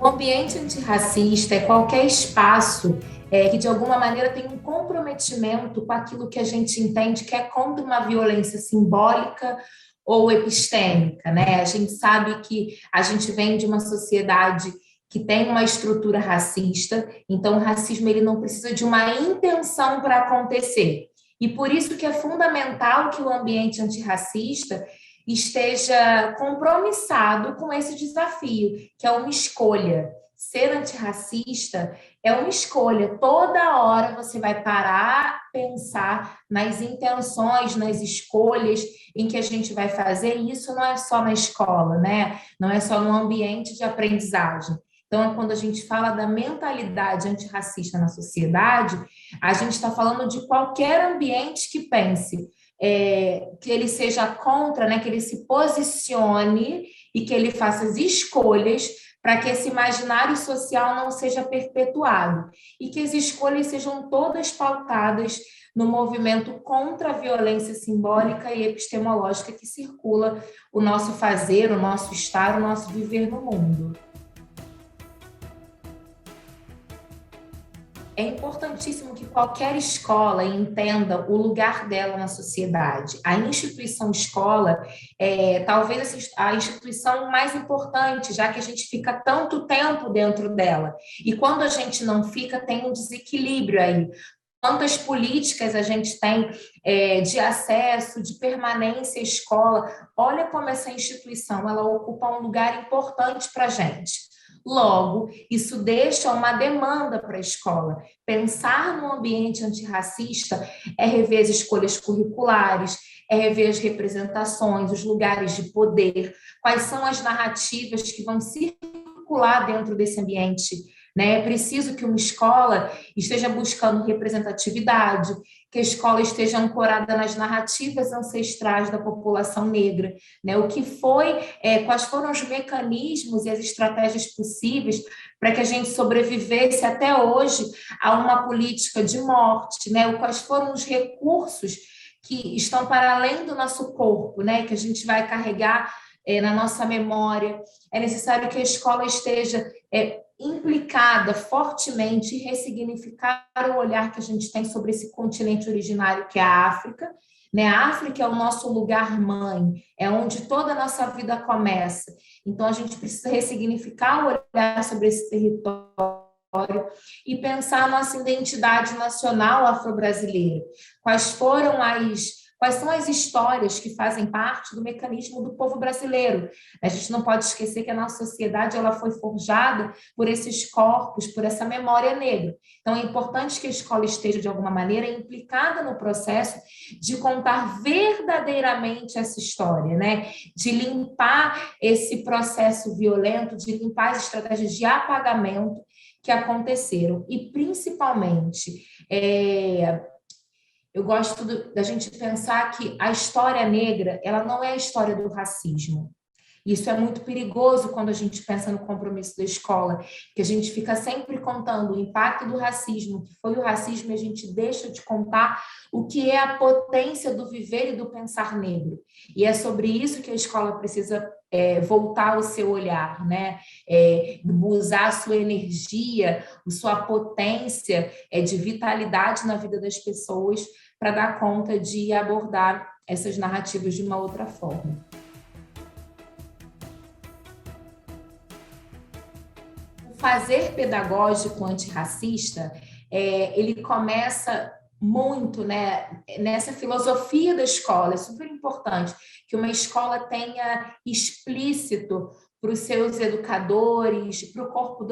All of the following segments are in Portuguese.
O ambiente antirracista é qualquer espaço que, de alguma maneira, tem um comprometimento com aquilo que a gente entende que é contra uma violência simbólica ou epistêmica, né? A gente sabe que a gente vem de uma sociedade que tem uma estrutura racista, então o racismo ele não precisa de uma intenção para acontecer. E por isso que é fundamental que o ambiente antirracista esteja compromissado com esse desafio, que é uma escolha. Ser antirracista é uma escolha. Toda hora você vai parar, pensar nas intenções, nas escolhas em que a gente vai fazer. E isso não é só na escola, né? Não é só no ambiente de aprendizagem. Então, quando a gente fala da mentalidade antirracista na sociedade, a gente está falando de qualquer ambiente que pense que ele seja contra, né, que ele se posicione e que ele faça as escolhas para que esse imaginário social não seja perpetuado e que as escolhas sejam todas pautadas no movimento contra a violência simbólica e epistemológica que circula o nosso fazer, o nosso estar, o nosso viver no mundo. É importantíssimo que qualquer escola entenda o lugar dela na sociedade. A instituição escola é talvez a instituição mais importante, já que a gente fica tanto tempo dentro dela. E quando a gente não fica, tem um desequilíbrio aí. Quantas políticas a gente tem de acesso, de permanência à escola. Olha como essa instituição ela ocupa um lugar importante para a gente. Logo, isso deixa uma demanda para a escola. Pensar no ambiente antirracista é rever as escolhas curriculares, é rever as representações, os lugares de poder, quais são as narrativas que vão circular dentro desse ambiente. Né? É preciso que uma escola esteja buscando representatividade, que a escola esteja ancorada nas narrativas ancestrais da população negra, né? O que foi, quais foram os mecanismos e as estratégias possíveis para que a gente sobrevivesse até hoje a uma política de morte, né? Quais foram os recursos que estão para além do nosso corpo, né? Que a gente vai carregar na nossa memória. É necessário que a escola esteja implicada fortemente em ressignificar o olhar que a gente tem sobre esse continente originário que é a África. Né? A África é o nosso lugar mãe, é onde toda a nossa vida começa. Então, a gente precisa ressignificar o olhar sobre esse território e pensar a nossa identidade nacional afro-brasileira. Quais são as histórias que fazem parte do mecanismo do povo brasileiro? A gente não pode esquecer que a nossa sociedade ela foi forjada por esses corpos, por essa memória negra. Então, é importante que a escola esteja, de alguma maneira, implicada no processo de contar verdadeiramente essa história, né? De limpar esse processo violento, de limpar as estratégias de apagamento que aconteceram. E, principalmente, eu gosto da gente pensar que a história negra, ela não é a história do racismo. Isso é muito perigoso quando a gente pensa no compromisso da escola, que a gente fica sempre contando o impacto do racismo, o que foi o racismo, e a gente deixa de contar o que é a potência do viver e do pensar negro. E é sobre isso que a escola precisa voltar o seu olhar, né? Usar a sua energia, a sua potência de vitalidade na vida das pessoas para dar conta de abordar essas narrativas de uma outra forma. Fazer pedagógico antirracista, ele começa muito, né, nessa filosofia da escola. É super importante que uma escola tenha explícito para os seus educadores, para o corpo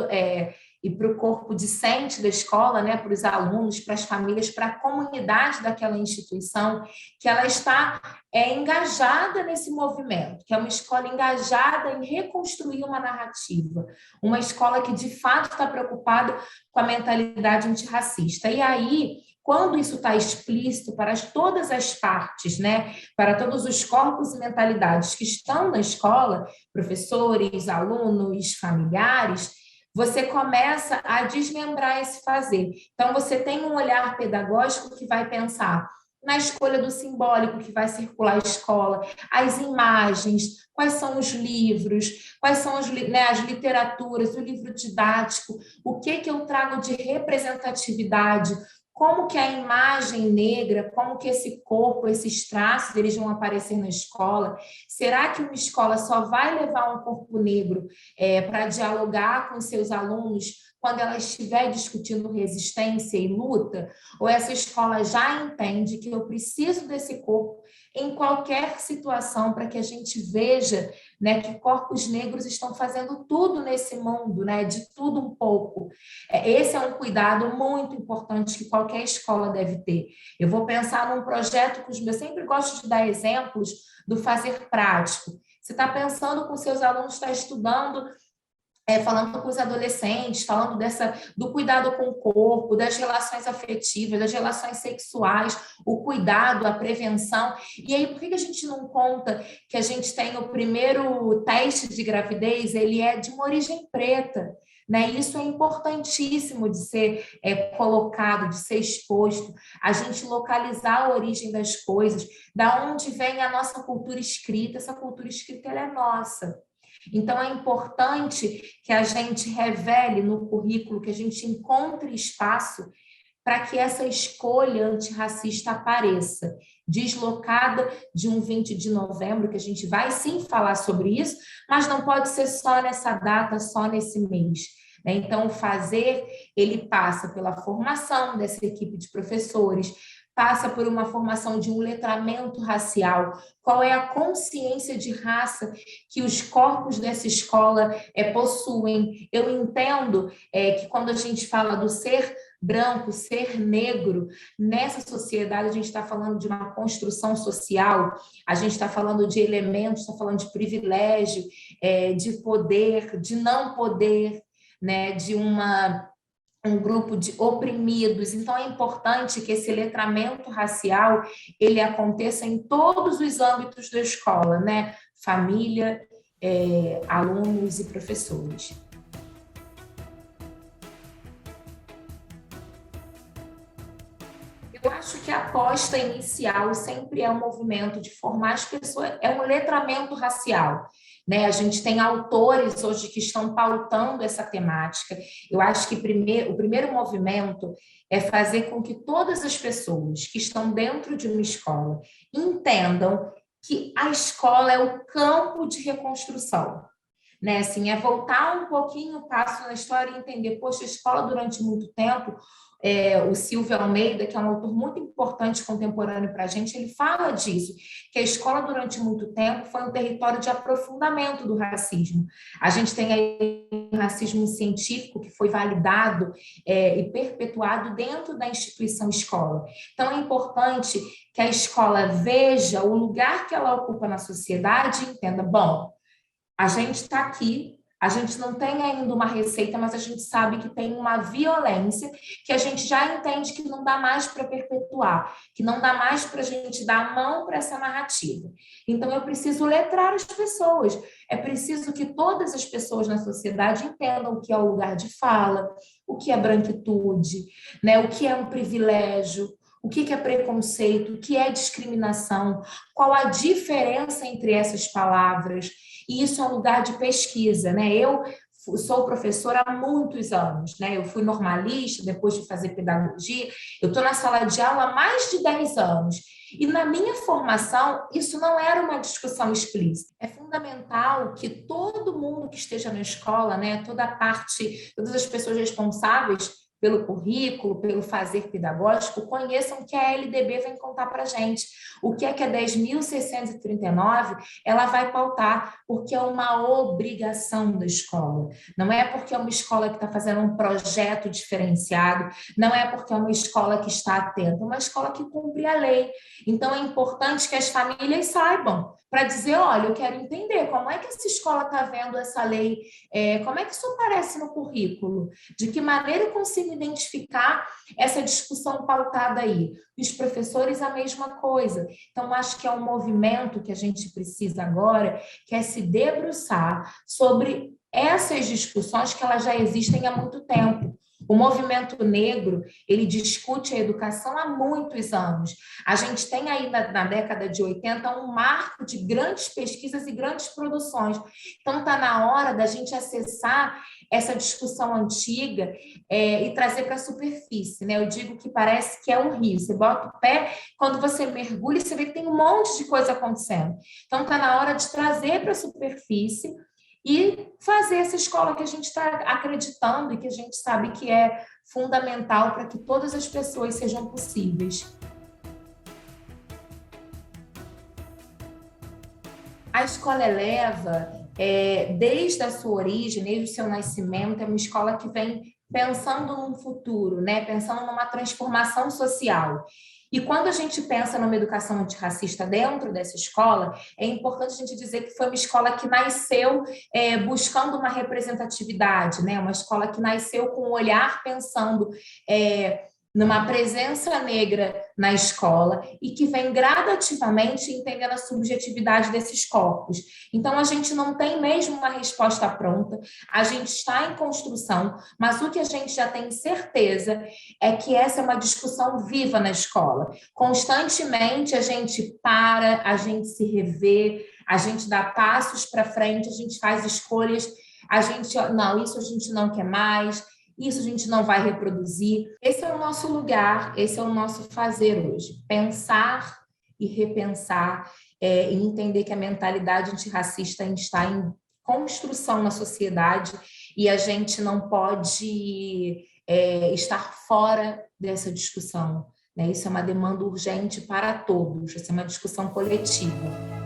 e para o corpo discente da escola, né, para os alunos, para as famílias, para a comunidade daquela instituição, que ela está engajada nesse movimento, que é uma escola engajada em reconstruir uma narrativa, uma escola que de fato está preocupada com a mentalidade antirracista. E aí, quando isso está explícito para todas as partes, né, para todos os corpos e mentalidades que estão na escola, professores, alunos, familiares, você começa a desmembrar esse fazer. Então, você tem um olhar pedagógico que vai pensar na escolha do simbólico que vai circular a escola, as imagens, quais são os livros, quais são as literaturas, o livro didático, o que eu trago de representatividade, como que a imagem negra, como que esse corpo, esses traços, eles vão aparecer na escola? Será que uma escola só vai levar um corpo negro para dialogar com seus alunos quando ela estiver discutindo resistência e luta? Ou essa escola já entende que eu preciso desse corpo em qualquer situação para que a gente veja, né, que corpos negros estão fazendo tudo nesse mundo, né, de tudo um pouco. Esse é um cuidado muito importante que qualquer escola deve ter. Eu vou pensar num projeto que eu sempre gosto de dar exemplos do fazer prático. Você está pensando com seus alunos, está estudando, falando com os adolescentes, falando do cuidado com o corpo, das relações afetivas, das relações sexuais, o cuidado, a prevenção. E aí, por que a gente não conta que a gente tem o primeiro teste de gravidez, ele é de uma origem preta? Né? Isso é importantíssimo de ser colocado, de ser exposto, a gente localizar a origem das coisas, da onde vem a nossa cultura escrita. Essa cultura escrita ela é nossa. Então, é importante que a gente revele no currículo, que a gente encontre espaço para que essa escolha antirracista apareça, deslocada de um 20 de novembro, que a gente vai sim falar sobre isso, mas não pode ser só nessa data, só nesse mês. Então, o fazer, ele passa pela formação dessa equipe de professores, passa por uma formação de um letramento racial, qual é a consciência de raça que os corpos dessa escola possuem. Eu entendo que quando a gente fala do ser branco, ser negro, nessa sociedade a gente está falando de uma construção social, a gente está falando de elementos, está falando de privilégio, de poder, de não poder, né, de um grupo de oprimidos. Então, é importante que esse letramento racial ele aconteça em todos os âmbitos da escola, né? Família, alunos e professores. Eu acho que a aposta inicial sempre é um movimento de formar as pessoas, é um letramento racial. Né? A gente tem autores hoje que estão pautando essa temática. Eu acho que o primeiro movimento é fazer com que todas as pessoas que estão dentro de uma escola entendam que a escola é o campo de reconstrução. Né? Assim, é voltar um pouquinho o passo na história e entender, poxa, a escola durante muito tempo, o Silvio Almeida, que é um autor muito importante contemporâneo para a gente, ele fala disso, que a escola durante muito tempo foi um território de aprofundamento do racismo. A gente tem aí um racismo científico que foi validado e perpetuado dentro da instituição escola. Então, é importante que a escola veja o lugar que ela ocupa na sociedade e entenda, bom, a gente está aqui, a gente não tem ainda uma receita, mas a gente sabe que tem uma violência que a gente já entende que não dá mais para perpetuar, que não dá mais para a gente dar a mão para essa narrativa. Então, eu preciso letrar as pessoas. É preciso que todas as pessoas na sociedade entendam o que é o lugar de fala, o que é branquitude, né? O que é um privilégio, o que é preconceito, o que é discriminação, qual a diferença entre essas palavras. E isso é um lugar de pesquisa, né? Eu sou professora há muitos anos, né? Eu fui normalista, depois de fazer pedagogia, eu estou na sala de aula há mais de 10 anos. E na minha formação, isso não era uma discussão explícita. É fundamental que todo mundo que esteja na escola, né, todas as pessoas responsáveis pelo currículo, pelo fazer pedagógico, conheçam o que a LDB vem contar para a gente. O que é que a 10.639 ela vai pautar, porque é uma obrigação da escola. Não é porque é uma escola que está fazendo um projeto diferenciado, não é porque é uma escola que está atenta, é uma escola que cumpre a lei. Então, é importante que as famílias saibam, para dizer, olha, eu quero entender como é que essa escola está vendo essa lei, como é que isso aparece no currículo, de que maneira eu consigo identificar essa discussão pautada aí. Os professores, a mesma coisa. Então, acho que é um movimento que a gente precisa agora, que é se debruçar sobre essas discussões que elas já existem há muito tempo. O movimento negro, ele discute a educação há muitos anos. A gente tem aí na década de 80 um marco de grandes pesquisas e grandes produções. Então, está na hora da gente acessar essa discussão antiga e trazer para a superfície, né? Eu digo que parece que é um rio. Você bota o pé, quando você mergulha, você vê que tem um monte de coisa acontecendo. Então, está na hora de trazer para a superfície e fazer essa escola que a gente está acreditando e que a gente sabe que é fundamental para que todas as pessoas sejam possíveis. A Escola Eleva, desde a sua origem, desde o seu nascimento, é uma escola que vem pensando num futuro, né? Pensando numa transformação social. E quando a gente pensa numa educação antirracista dentro dessa escola, é importante a gente dizer que foi uma escola que nasceu buscando uma representatividade, né? Uma escola que nasceu com um olhar pensando numa presença negra na escola e que vem gradativamente entendendo a subjetividade desses corpos. Então, a gente não tem mesmo uma resposta pronta, a gente está em construção, mas o que a gente já tem certeza é que essa é uma discussão viva na escola. Constantemente a gente para, a gente se revê, a gente dá passos para frente, a gente faz escolhas, não, isso a gente não quer mais, isso a gente não vai reproduzir. Esse é o nosso lugar, esse é o nosso fazer hoje. Pensar e repensar e entender que a mentalidade antirracista está em construção na sociedade e a gente não pode estar fora dessa discussão, né? Isso é uma demanda urgente para todos, isso é uma discussão coletiva.